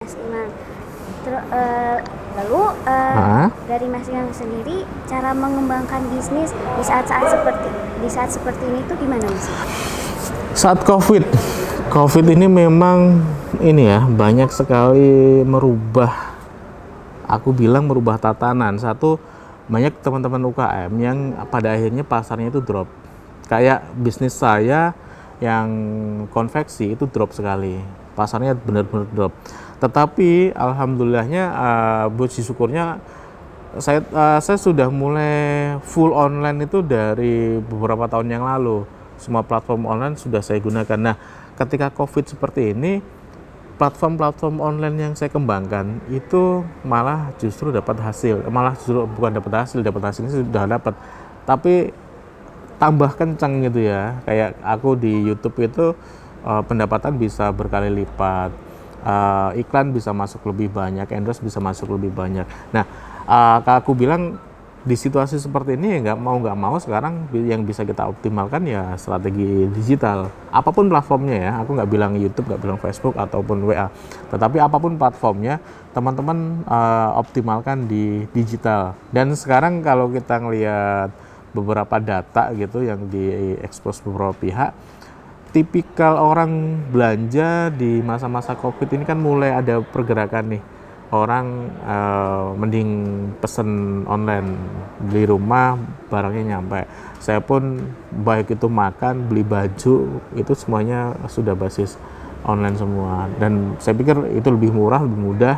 Mas Iman. Lalu dari Mas Iman sendiri cara mengembangkan bisnis di saat seperti ini tuh gimana Mas? Saat COVID ini memang ini ya banyak sekali merubah, aku bilang merubah tatanan. Satu, banyak teman-teman UKM yang pada akhirnya pasarnya itu drop. Kayak bisnis saya yang konveksi itu drop sekali, pasarnya benar-benar drop. Tetapi alhamdulillahnya, puji syukurnya saya sudah mulai full online itu dari beberapa tahun yang lalu. Semua platform online sudah saya gunakan. Nah, ketika COVID seperti ini, platform-platform online yang saya kembangkan itu malah justru dapat hasil. Malah justru bukan dapat hasilnya sudah dapat. Tapi tambah kencang gitu ya. Kayak aku di YouTube itu pendapatan bisa berkali lipat. Iklan bisa masuk lebih banyak, endorse bisa masuk lebih banyak. Nah, aku bilang di situasi seperti ini ya nggak mau sekarang yang bisa kita optimalkan ya strategi digital. Apapun platformnya ya, aku nggak bilang YouTube, nggak bilang Facebook ataupun WA. Tetapi apapun platformnya, teman-teman optimalkan di digital. Dan sekarang kalau kita ngelihat beberapa data gitu yang diekspos beberapa pihak, tipikal orang belanja di masa-masa COVID ini kan mulai ada pergerakan nih. Orang mending pesen online, di rumah barangnya nyampe. Saya pun baik itu makan, beli baju, itu semuanya sudah basis online semua. Dan saya pikir itu lebih murah, lebih mudah,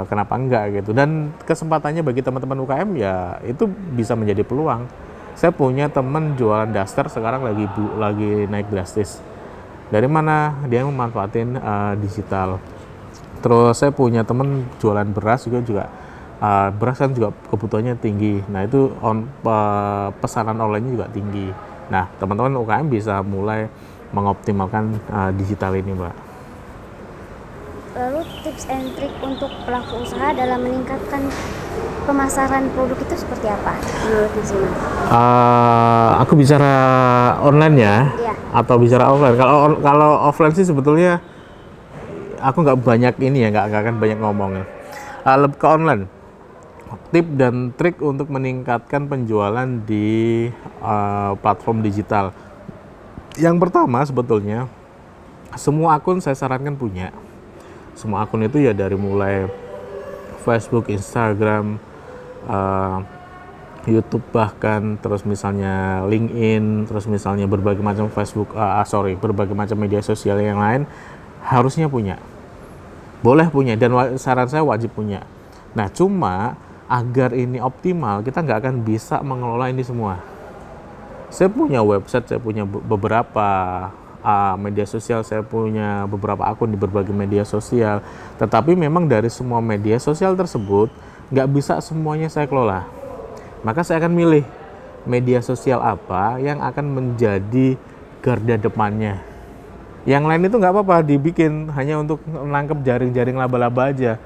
kenapa enggak gitu. Dan kesempatannya bagi teman-teman UKM ya itu bisa menjadi peluang. Saya punya teman jualan daster sekarang lagi naik drastis. Dari mana dia memanfaatin digital. Terus saya punya teman jualan beras juga beras kan juga kebutuhannya tinggi. Nah itu pesanan online-nya juga tinggi. Nah teman-teman UKM bisa mulai mengoptimalkan digital ini, Mbak. Lalu tips and trick untuk pelaku usaha dalam meningkatkan pemasaran produk itu seperti apa menurut Mas Iman? Aku bicara online ya, atau bicara offline. Kalau offline sih sebetulnya aku nggak banyak ini ya, nggak akan banyak ngomong. Lebih ke online. Tip dan trik untuk meningkatkan penjualan di platform digital. Yang pertama sebetulnya semua akun saya sarankan punya. Semua akun itu ya dari mulai Facebook, Instagram, YouTube bahkan, terus misalnya LinkedIn, terus misalnya berbagai macam berbagai macam media sosial yang lain harusnya punya. Boleh punya dan saran saya wajib punya. Nah, cuma agar ini optimal kita nggak akan bisa mengelola ini semua. Saya punya website, saya punya beberapa media sosial, saya punya beberapa akun di berbagai media sosial. Tetapi memang dari semua media sosial tersebut nggak bisa semuanya saya kelola. Maka saya akan milih media sosial apa yang akan menjadi garda depannya. Yang lain itu nggak apa-apa dibikin hanya untuk menangkap jaring-jaring laba-laba aja.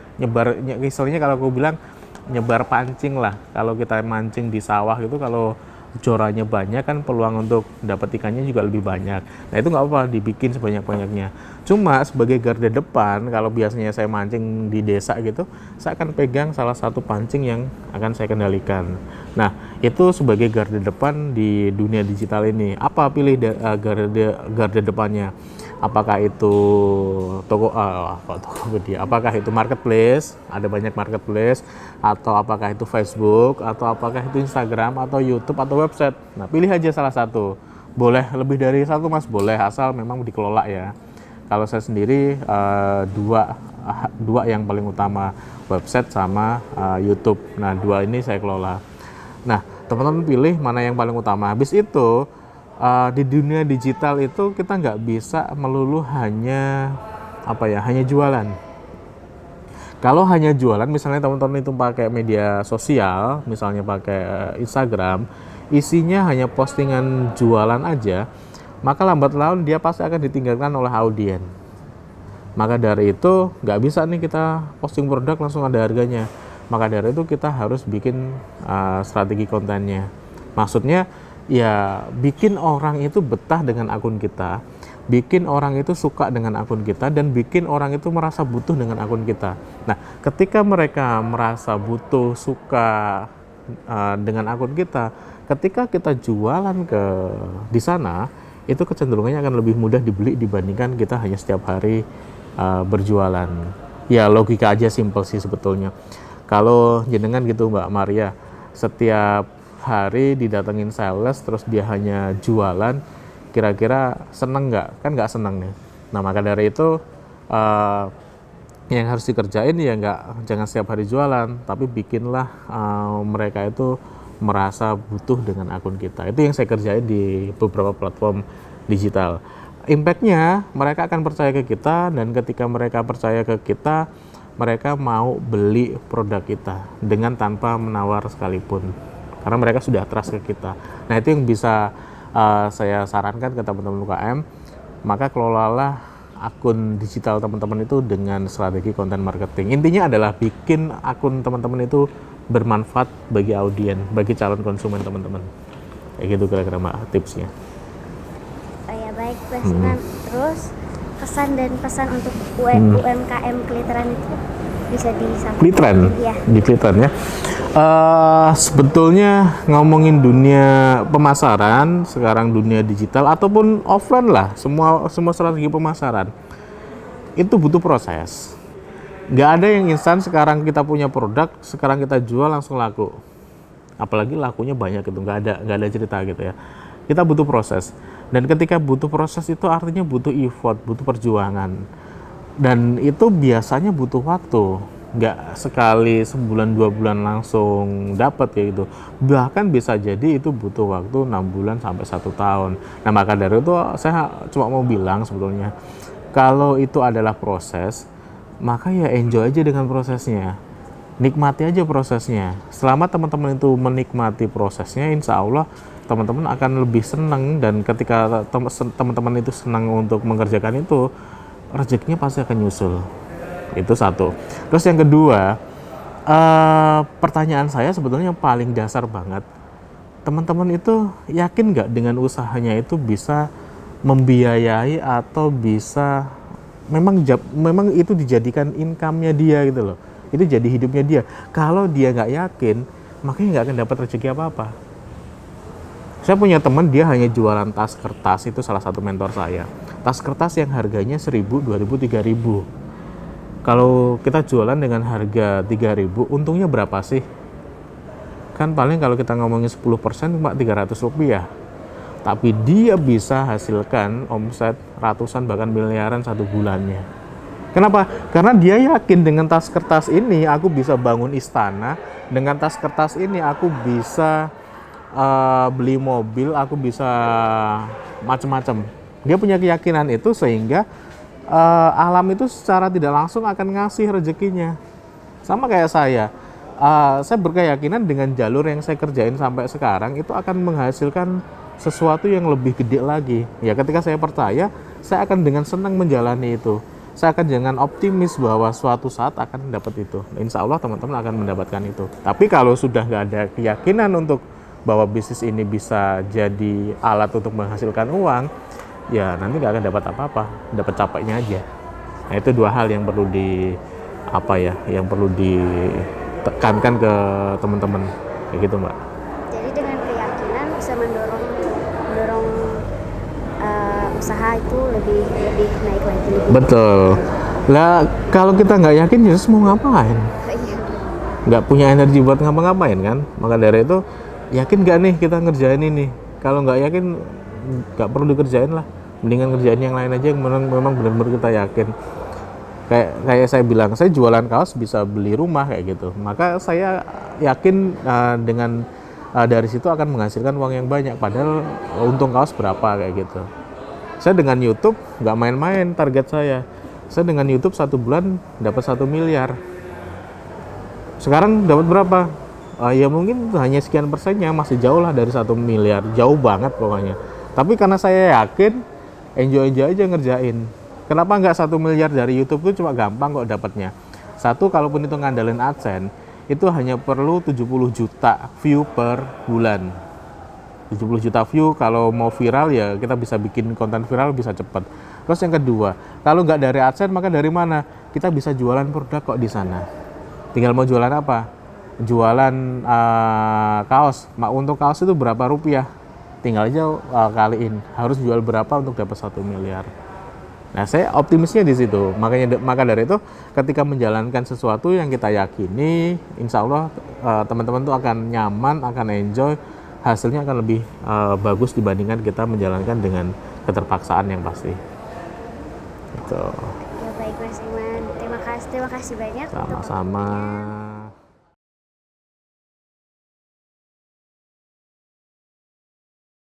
Misalnya kalau aku bilang nyebar pancing lah. Kalau kita mancing di sawah gitu, kalau jorannya banyak kan peluang untuk dapat ikannya juga lebih banyak. Nah itu nggak apa-apa dibikin sebanyak-banyaknya. Cuma sebagai garda depan, kalau biasanya saya mancing di desa gitu, saya akan pegang salah satu pancing yang akan saya kendalikan. Nah itu sebagai garda depan di dunia digital ini. Apa pilih garda depannya? Apakah itu Tokopedia, apakah itu marketplace, ada banyak marketplace, atau apakah itu Facebook, atau apakah itu Instagram, atau YouTube, atau website. Nah pilih aja salah satu. Boleh lebih dari satu mas, boleh, asal memang dikelola ya. Kalau saya sendiri dua yang paling utama, website sama YouTube. Nah dua ini saya kelola. Nah teman-teman pilih mana yang paling utama. Habis itu di dunia digital itu kita nggak bisa melulu hanya jualan. Kalau hanya jualan, misalnya teman-teman itu pakai media sosial, misalnya pakai Instagram, isinya hanya postingan jualan aja, maka lambat laun dia pasti akan ditinggalkan oleh audiens. Maka dari itu nggak bisa nih kita posting produk langsung ada harganya. Maka dari itu kita harus bikin strategi kontennya. Maksudnya ya bikin orang itu betah dengan akun kita, bikin orang itu suka dengan akun kita dan bikin orang itu merasa butuh dengan akun kita. Nah, ketika mereka merasa butuh, suka dengan akun kita, ketika kita jualan di sana, itu kecenderungannya akan lebih mudah dibeli dibandingkan kita hanya setiap hari berjualan. Ya logika aja simpel sih sebetulnya. Kalau jenengan gitu Mbak Maria, setiap hari didatengin sales terus dia hanya jualan, kira-kira seneng nggak? Kan nggak seneng nih. Nah maka dari itu yang harus dikerjain ya jangan setiap hari jualan, tapi bikinlah mereka itu merasa butuh dengan akun kita. Itu yang saya kerjain di beberapa platform digital. Impact-nya mereka akan percaya ke kita, dan ketika mereka percaya ke kita, mereka mau beli produk kita dengan tanpa menawar sekalipun, karena mereka sudah trust ke kita. Nah itu yang bisa saya sarankan ke teman-teman UKM. Maka kelolalah akun digital teman-teman itu dengan strategi content marketing. Intinya adalah bikin akun teman-teman itu bermanfaat bagi audien, bagi calon konsumen teman-teman. Kayak gitu kira-kira Mbak tipsnya. Oh ya baik Mas Iman. Terus kesan dan pesan untuk UMKM Kliteran itu bisa disampaikan? Kliteran? Ya. Di Kliteran ya. Sebetulnya ngomongin dunia pemasaran sekarang, dunia digital ataupun offline lah, semua strategi pemasaran itu butuh proses. Nggak ada yang instan. Sekarang kita punya produk, sekarang kita jual langsung laku. Apalagi lakunya banyak gitu, nggak ada cerita gitu ya. Kita butuh proses. Dan ketika butuh proses itu artinya butuh effort, butuh perjuangan. Dan itu biasanya butuh waktu. Nggak sekali sebulan 2 bulan langsung dapat kayak gitu. Bahkan bisa jadi itu butuh waktu 6 bulan sampai 1 tahun. Nah maka dari itu saya cuma mau bilang sebetulnya, kalau itu adalah proses, maka ya enjoy aja dengan prosesnya. Nikmati aja prosesnya. Selama teman-teman itu menikmati prosesnya, insya Allah teman-teman akan lebih senang. Dan ketika teman-teman itu senang untuk mengerjakan itu, rezekinya pasti akan nyusul. Itu satu. Terus yang kedua, pertanyaan saya sebetulnya yang paling dasar banget, teman-teman itu yakin nggak dengan usahanya itu bisa membiayai atau bisa memang itu dijadikan income-nya dia gitu loh, itu jadi hidupnya dia. Kalau dia nggak yakin, makanya nggak akan dapat rezeki apa-apa. Saya punya teman, dia hanya jualan tas kertas, itu salah satu mentor saya. Tas kertas yang harganya 1.000, 2.000, 3.000. Kalau kita jualan dengan harga 3.000, untungnya berapa sih? Kan paling kalau kita ngomongin 10% cuma 300 rupiah. Tapi dia bisa hasilkan omset ratusan bahkan miliaran 1 bulannya. Kenapa? Karena dia yakin dengan tas kertas ini aku bisa bangun istana, dengan tas kertas ini aku bisa beli mobil, aku bisa macam-macam. Dia punya keyakinan itu sehingga alam itu secara tidak langsung akan ngasih rezekinya. Sama kayak saya berkeyakinan dengan jalur yang saya kerjain sampai sekarang itu akan menghasilkan sesuatu yang lebih gede lagi. Ya ketika saya percaya, saya akan dengan senang menjalani itu. Saya akan dengan optimis bahwa suatu saat akan dapat itu. Insya Allah teman-teman akan mendapatkan itu. Tapi kalau sudah nggak ada keyakinan untuk bahwa bisnis ini bisa jadi alat untuk menghasilkan uang, ya nanti nggak akan dapat apa-apa, dapat capeknya aja. Nah itu 2 hal yang perlu yang perlu ditekankan ke teman-teman, kayak gitu Mbak. Jadi dengan keyakinan bisa mendorong usaha itu lebih naik lagi. Betul. Lah kalau kita nggak yakin, jadi mau ngapain? Nggak punya energi buat ngapa-ngapain kan? Maka dari itu yakin nggak nih kita ngerjain ini? Kalau nggak yakin, nggak perlu dikerjain lah. Mendingan ngerjain yang lain aja yang memang benar-benar kita yakin. Kayak saya bilang, saya jualan kaos bisa beli rumah kayak gitu. Maka saya yakin dengan dari situ akan menghasilkan uang yang banyak. Padahal untung kaos berapa kayak gitu. Saya dengan YouTube nggak main-main target saya. Saya dengan YouTube 1 bulan dapat 1 miliar. Sekarang dapat berapa? Ya mungkin hanya sekian persennya, masih jauh lah dari 1 miliar. Jauh banget pokoknya. Tapi karena saya yakin, enjoy aja ngerjain. Kenapa nggak 1 miliar dari YouTube itu cuma gampang kok dapatnya. Satu, kalaupun itu ngandalin AdSense, itu hanya perlu 70 juta view per bulan. 70 juta view, kalau mau viral ya kita bisa bikin konten viral bisa cepat. Terus yang kedua, kalau nggak dari AdSense maka dari mana? Kita bisa jualan produk kok di sana. Tinggal mau jualan apa? Jualan kaos. Untuk kaos itu berapa rupiah? Tinggal aja kaliin. Harus jual berapa untuk dapat 1 miliar. Nah, saya optimisnya di situ. Maka dari itu, ketika menjalankan sesuatu yang kita yakini, insya Allah teman-teman tuh akan nyaman, akan enjoy, hasilnya akan lebih bagus dibandingkan kita menjalankan dengan keterpaksaan yang pasti. Gitu. Ya baik Mas Iman, terima kasih banyak. Sama-sama.